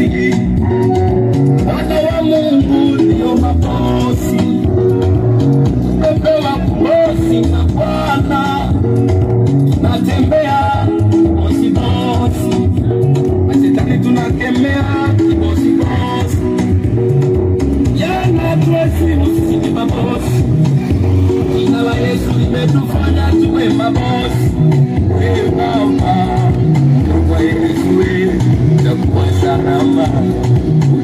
mabosi, wana wa Mungu ndio mabosi. Tumepewa bosi na Bwana, tunatembea bosi bosi, mashetani tunakemea bosi bosi. Yana tuwezi sisi ni mabosi, jina la Yesu limetufanya tuwe mabosi. Wewe Baba, kwa Yesu wewe utakuwa salama,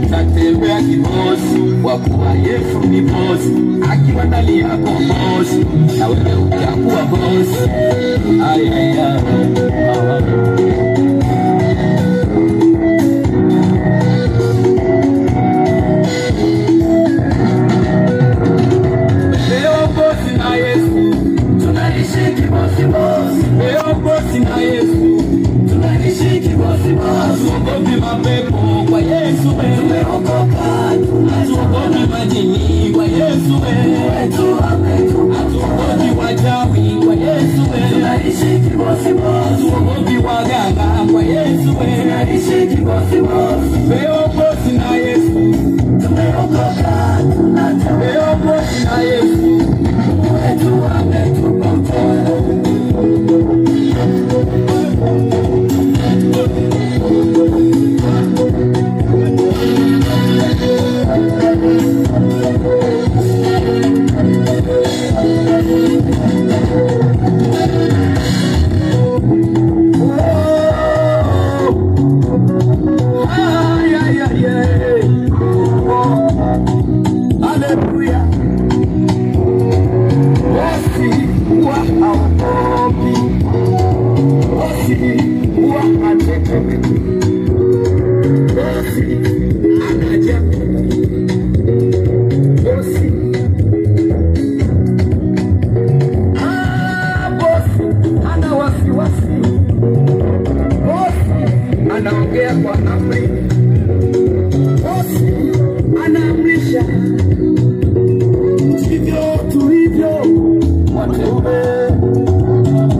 utatembea kibosi, kwa kuwa Yesu ni bosi. Akiwa ndani yako bosi, na wewe utakuwa bosi. Ay ay ay. Leo bosi na Yesu tunaishi kibosi bosi. Leo bosi na Yesu tunaishi kibosi bosi. Tuogopi mapepo kwa Yesu wewe umeokoka. Tuogopi majini kwa Yesu wewe tuogopi wachawi kwa Yesu wewe tunaishi kibosi bosi. Tuogopi waganga kwa Yesu wewe tunaishi kibosi bosi. Leo bosi na Yesu tumeokoka. Leo bosi na Yesu wetu ametukomboa. Anaongea kwa amri, bosi anaamrisha. Ndivyo tulivyo wateule,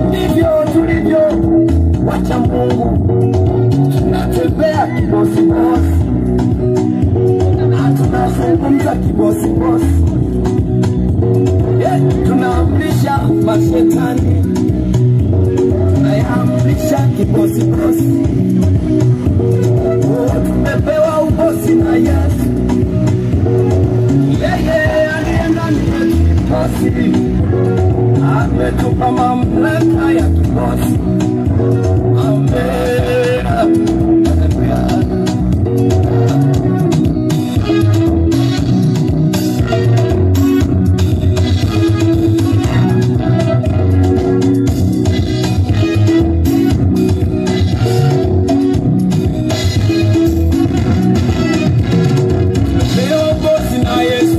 ndivyo tulivyo wacha Mungu. Tunatembea kibosi bosi, na tunazungumza kibosi bosi. Tunaamrisha mashetani, tunaamrisha kibosi bosi. Tumepewa ubosi na Yesu, yeye aliye ndani yetu kibosi, ametupa mamlaka ya kibosi. Amen. Leo bosi na Yesu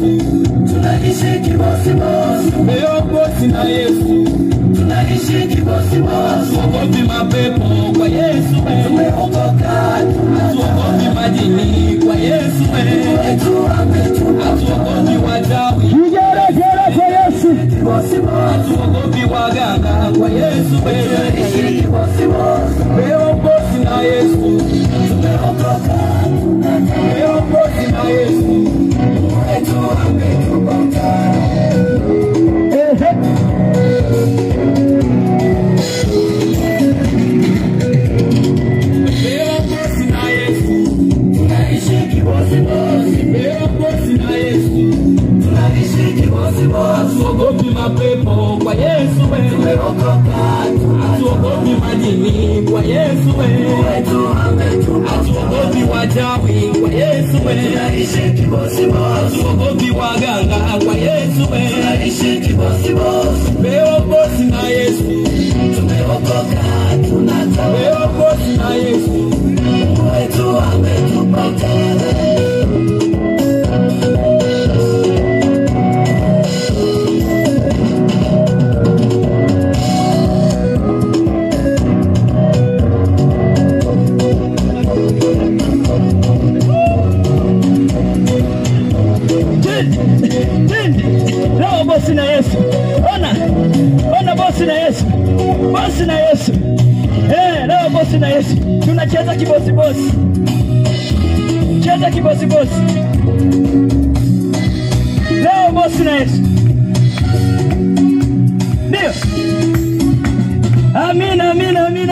tunaishi kibosi bosi. Tuogopi mapepo kwa Yesu wewe tumeokoka. Tuogopi majini kwa Yesu wewe tuogopi wachawi. Jigera kwa Yesu kibosi bosi. Tuogopi waganga kwa Yesu wewe tunaishi kibosi bosi. Leo bosi na Yesu tumeokoka. Leo bosi na Yesu wetu ametukomboa. Tuogopi mapepo kwa Yesu wewe tumeokoka. Tuogopi majini kwa Yesu wewe tuogopi wachawi kwa Yesu wewe tunaishi kibosi bosi. Tuogopi waganga kwa Yesu wewe tunaishi kibosi bosi. Leo bosi na Yesu tumeokoka. Leo bosi na Yesu wetu ametukomboa. Leo bosi na Yesu, ona bosi na Yesu, bosi na Yesu. Leo bosi na Yesu tunacheza kibosi bosi. Cheza kibosi bosi. Leo bosi na Yesu. Ndio. Amina, amina.